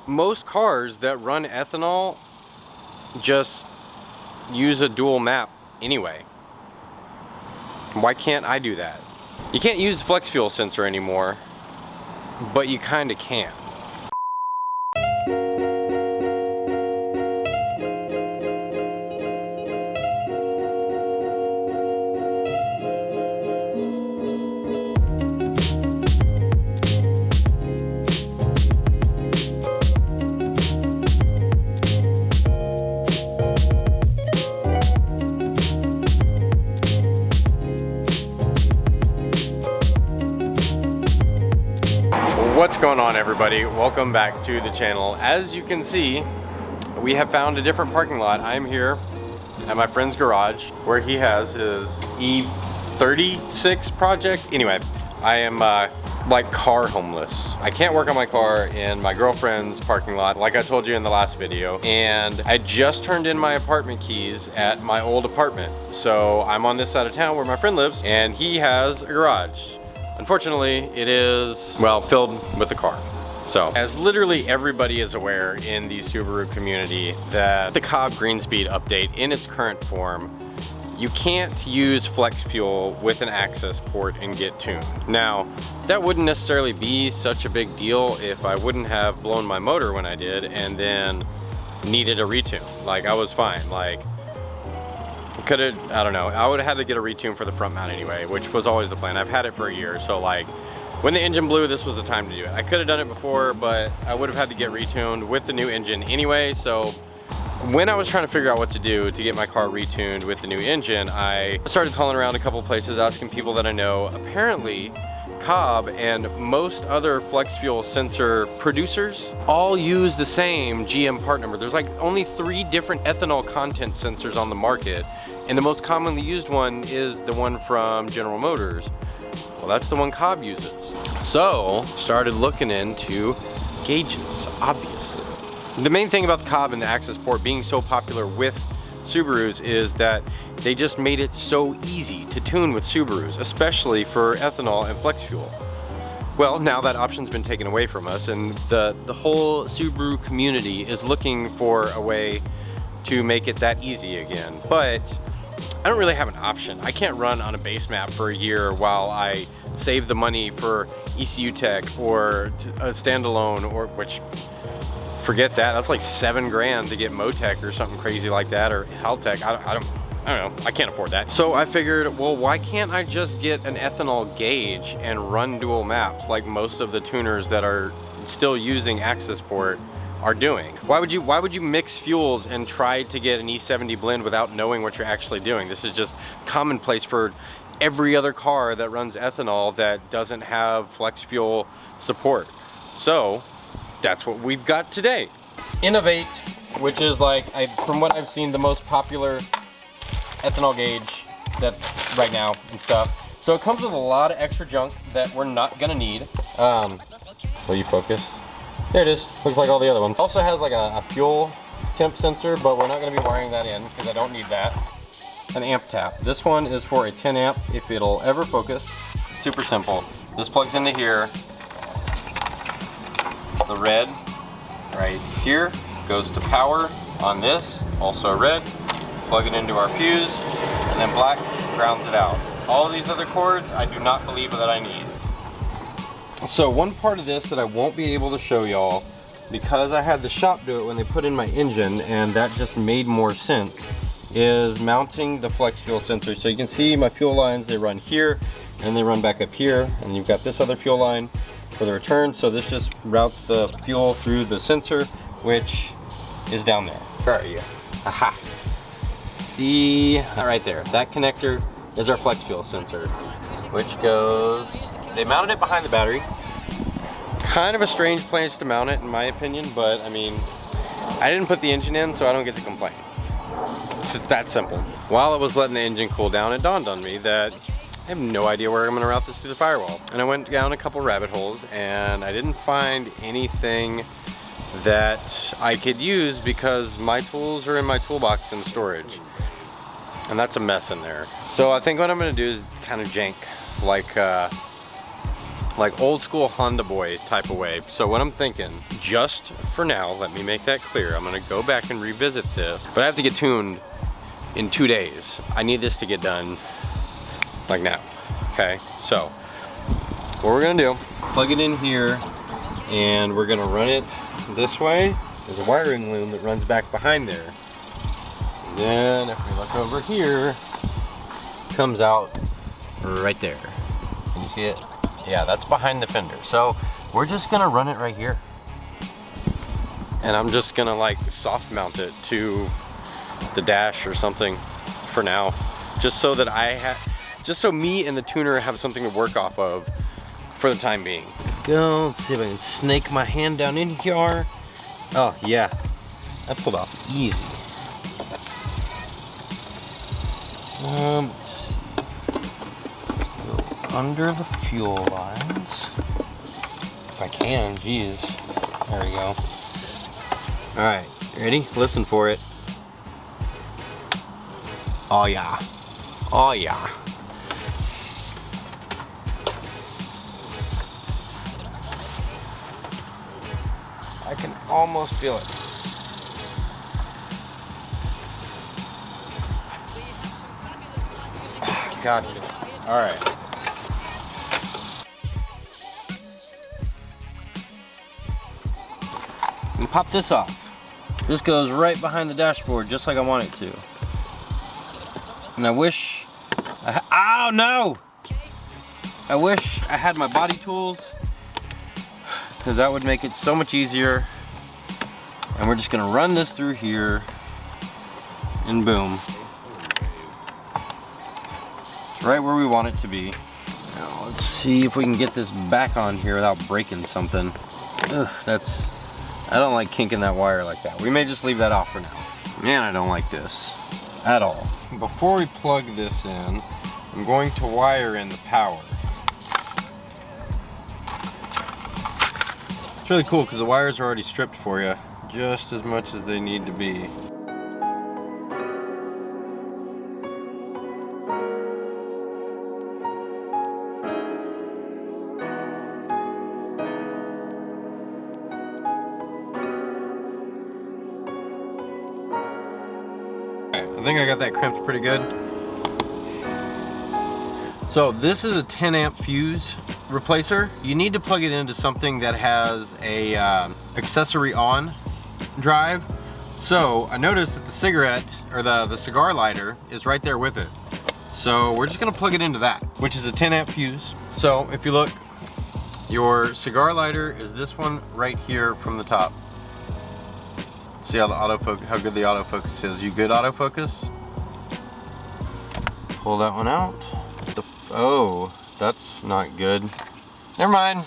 most cars that run ethanol just use a dual map anyway. Why can't I do that? You can't use flex fuel sensor anymore, but you kind of can. What's going on, everybody? Welcome back to the channel. As you can see, we have found a different parking lot. I'm here at my friend's garage where he has his E36 project. Anyway, I am like car homeless. I can't work on my car in my girlfriend's parking lot like I told you in the last video, and I just turned in my apartment keys at my old apartment. So I'm on this side of town where my friend lives, and he has a garage. Unfortunately, it is, well, filled with a car. So, as literally everybody is aware in the Subaru community, that the Cobb Greenspeed update in its current form, you can't use flex fuel with an access port and get tuned. Now, that wouldn't necessarily be such a big deal if I wouldn't have blown my motor when I did and then needed a retune. Like, I was fine. Like, could have, I don't know, I would have had to get a retune for the front mount anyway, which was always the plan. I've had it for a year, so like when the engine blew, this was the time to do it. I could have done it before, but I would have had to get retuned with the new engine anyway. So when I was trying to figure out what to do to get my car retuned with the new engine, I started calling around a couple places, asking people that I know. Apparently Cobb and most other flex fuel sensor producers all use the same GM part number. There's like only 3 different ethanol content sensors on the market, and the most commonly used one is the one from General Motors. Well, that's the one Cobb uses. So started looking into gauges, obviously. The main thing about the Cobb and the access port being so popular with Subarus is that they just made it so easy to tune with Subarus, especially for ethanol and flex fuel. Well, now that option's been taken away from us, and the whole Subaru community is looking for a way to make it that easy again. But I don't really have an option. I can't run on a base map for a year while I save the money for ECU Tech or a standalone, or which, forget that, that's like $7 grand to get Motec or something crazy like that, or Haltech. I don't know, I can't afford that. So I figured, well, why can't I just get an ethanol gauge and run dual maps like most of the tuners that are still using access port are doing? Why would you mix fuels and try to get an E70 blend without knowing what you're actually doing? This is just commonplace for every other car that runs ethanol that doesn't have flex fuel support. So that's what we've got today. Innovate, which is like, from what I've seen, the most popular ethanol gauge that's right now and stuff. So it comes with a lot of extra junk that we're not gonna need. Will you focus? There it is. Looks like all the other ones. Also has like a fuel temp sensor, but we're not gonna be wiring that in because I don't need that. An amp tap. This one is for a 10 amp if it'll ever focus. Super simple. This plugs into here. The red right here goes to power on this, also red. Plug it into our fuse, and then black grounds it out. All these other cords, I do not believe that I need. So one part of this that I won't be able to show y'all, because I had the shop do it when they put in my engine, and that just made more sense, is mounting the flex fuel sensor. So you can see my fuel lines, they run here, and they run back up here, and you've got this other fuel line for the return. So this just routes the fuel through the sensor, which is down there. Where are you? Aha! See, right there, that connector is our flex fuel sensor, which goes, they mounted it behind the battery. Kind of a strange place to mount it in my opinion, but I mean, I didn't put the engine in, so I don't get to complain. It's just that simple. While I was letting the engine cool down, it dawned on me that I have no idea where I'm gonna route this through the firewall. And I went down a couple rabbit holes, and I didn't find anything that I could use because my tools are in my toolbox in storage. And that's a mess in there. So I think what I'm gonna do is kind of jank, like like old school Honda boy type of way. So what I'm thinking, just for now, let me make that clear. I'm gonna go back and revisit this, but I have to get tuned in 2 days. I need this to get done like now, okay? So what we're gonna do, plug it in here and we're gonna run it this way. There's a wiring loom that runs back behind there. And then if we look over here, it comes out right there. Can you see it? Yeah, that's behind the fender. So we're just gonna run it right here. And I'm just gonna like soft mount it to the dash or something for now. Just so that just so me and the tuner have something to work off of for the time being. Go, let's see if I can snake my hand down in here. Oh yeah, that pulled off easy. Let's see. Go under the fuel lines. If I can, geez. There we go. All right, ready? Listen for it. Oh yeah. Oh yeah. I can almost feel it. Gotcha. All right. And pop this off. This goes right behind the dashboard, just like I want it to. And I wish, oh no! I wish I had my body tools, because that would make it so much easier. And we're just gonna run this through here, and boom. It's right where we want it to be. Now let's see if we can get this back on here without breaking something. Ugh, I don't like kinking that wire like that. We may just leave that off for now. Man, I don't like this at all. Before we plug this in, I'm going to wire in the power. It's really cool because the wires are already stripped for you, just as much as they need to be. I think I got that crimped pretty good. So this is a 10 amp fuse replacer. You need to plug it into something that has a accessory on drive. So I noticed that the cigarette, or the cigar lighter is right there with it. So we're just gonna plug it into that, which is a 10 amp fuse. So if you look, your cigar lighter is this one right here from the top. See how how good the autofocus is. You good autofocus? Pull that one out. Oh, that's not good. Never mind.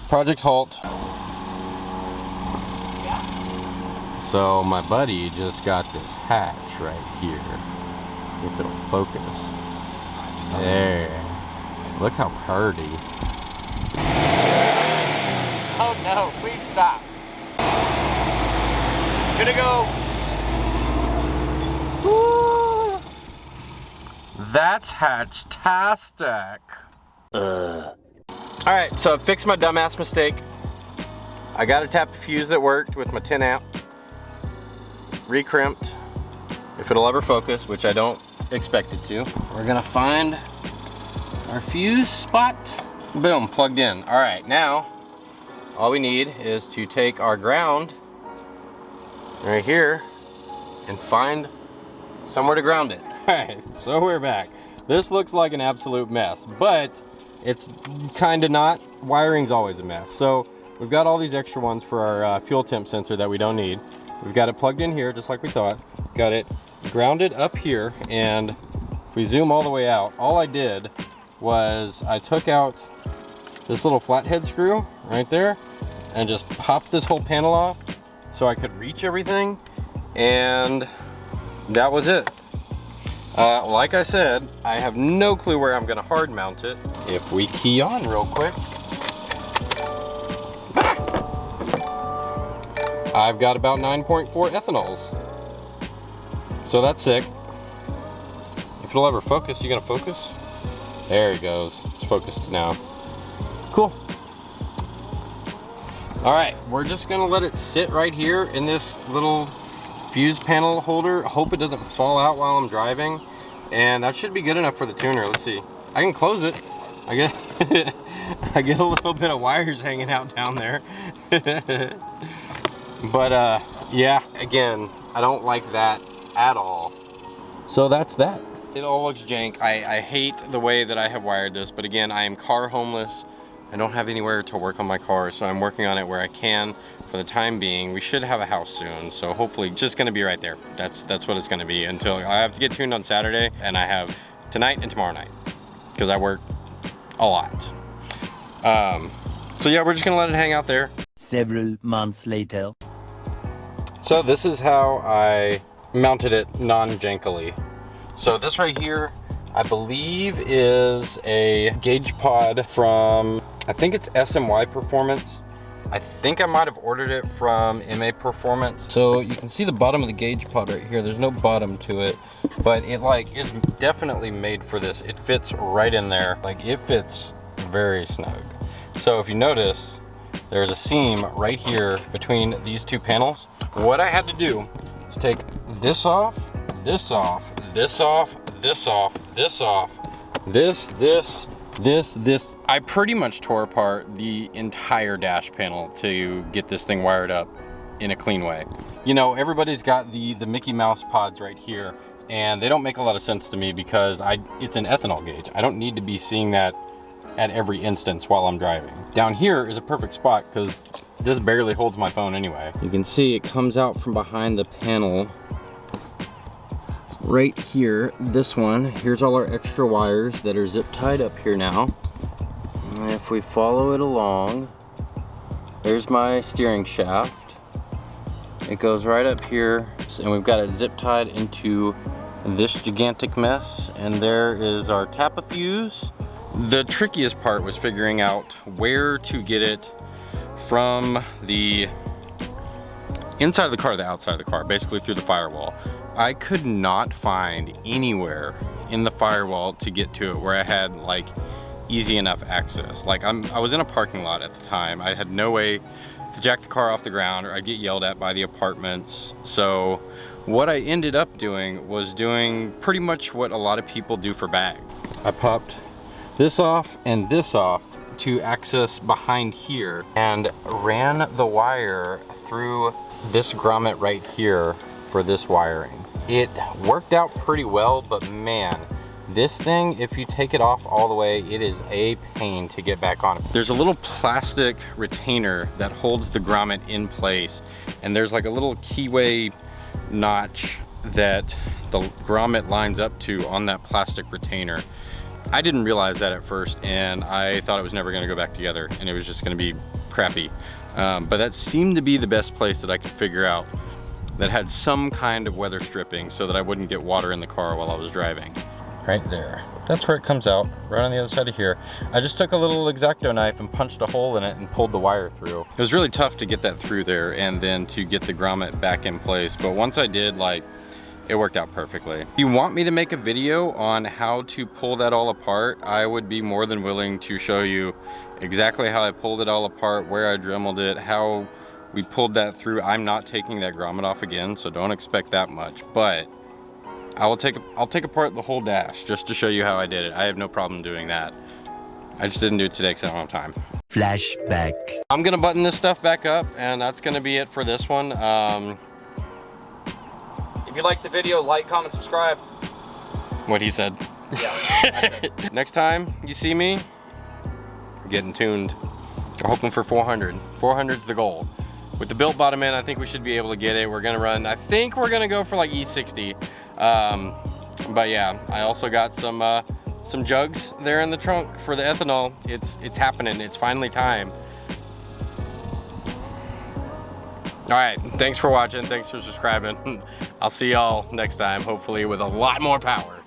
Project halt. So my buddy just got this hatch right here. If it'll focus. There. Look how pretty. Oh no, please stop. Gonna go. Woo. That's hatch-tastic. Alright, so I fixed my dumbass mistake. I got a tap fuse that worked with my 10 amp. Recrimped. If it'll ever focus, which I don't expect it to. We're gonna find our fuse spot. Boom, plugged in. Alright, now all we need is to take our ground right here and find somewhere to ground it. Alright, so we're back. This looks like an absolute mess, but it's kind of not. Wiring's always a mess. So we've got all these extra ones for our fuel temp sensor that we don't need. We've got it plugged in here just like we thought. Got it grounded up here, and if we zoom all the way out, all I did was I took out this little flathead screw right there and just popped this whole panel off so I could reach everything, and that was it. Like I said, I have no clue where I'm gonna hard mount it. If we key on real quick, I've got about 9.4 ethanols. So that's sick. If it'll ever focus, you gonna focus? There he goes, it's focused now. Cool. All right, we're just gonna let it sit right here in this little fuse panel holder. Hope it doesn't fall out while I'm driving. And that should be good enough for the tuner. Let's see. I can close it. I get I get a little bit of wires hanging out down there. But yeah, again, I don't like that at all. So that's that. It all looks jank. I hate the way that I have wired this, but again, I am car homeless. I don't have anywhere to work on my car, so I'm working on it where I can for the time being. We should have a house soon, so hopefully it's just gonna be right there. That's what it's gonna be until I have to get tuned on Saturday, and I have tonight and tomorrow night, because I work a lot. So yeah, we're just gonna let it hang out there. Several months later. So this is how I mounted it non-jankily. So this right here, I believe is a gauge pod from, I think it's SMY Performance. I think I might have ordered it from MA Performance. So you can see the bottom of the gauge pod right here. There's no bottom to it, but it like is definitely made for this. It fits right in there. Like it fits very snug. So if you notice, there's a seam right here between these two panels. What I had to do is take this off, this off, this off, this off, this off, this. I pretty much tore apart the entire dash panel to get this thing wired up in a clean way. You know, everybody's got the Mickey Mouse pods right here, and they don't make a lot of sense to me because it's an ethanol gauge. I don't need to be seeing that at every instance while I'm driving. Down here is a perfect spot because this barely holds my phone anyway. You can see it comes out from behind the panel right here. This one, here's all our extra wires that are zip tied up here now. And if we follow it along, there's my steering shaft. It goes right up here, and we've got it zip tied into this gigantic mess. And there is our Tapa fuse. The trickiest part was figuring out where to get it from the inside of the car to the outside of the car, basically through the firewall. I could not find anywhere in the firewall to get to it where I had like easy enough access. Like I was in a parking lot at the time. I had no way to jack the car off the ground or I'd get yelled at by the apartments. So what I ended up doing was doing pretty much what a lot of people do for bags. I popped this off and this off to access behind here and ran the wire through this grommet right here for this wiring. It worked out pretty well, but man, this thing, if you take it off all the way, it is a pain to get back on. There's a little plastic retainer that holds the grommet in place, and there's like a little keyway notch that the grommet lines up to on that plastic retainer. I didn't realize that at first, and I thought it was never gonna go back together, and it was just gonna be crappy. But that seemed to be the best place that I could figure out that had some kind of weather stripping so that I wouldn't get water in the car while I was driving. Right there. That's where it comes out, right on the other side of here. I just took a little X-Acto knife and punched a hole in it and pulled the wire through. It was really tough to get that through there and then to get the grommet back in place, but once I did, like, it worked out perfectly. If you want me to make a video on how to pull that all apart, I would be more than willing to show you exactly how I pulled it all apart, where I dremeled it, how we pulled that through. I'm not taking that grommet off again, so don't expect that much, but I'll take apart the whole dash just to show you how I did it. I have no problem doing that. I just didn't do it today because I don't have time. Flashback. I'm gonna button this stuff back up, and that's gonna be it for this one. If you liked the video, like, comment, subscribe. What he said. Yeah. Next time you see me, I'm getting tuned. We're hoping for 400. 400's the goal. With the built bottom end, I think we should be able to get it. We're gonna run, I think we're gonna go for like E60. But yeah, I also got some jugs there in the trunk for the ethanol. It's happening, it's finally time. All right, thanks for watching, thanks for subscribing. I'll see y'all next time, hopefully with a lot more power.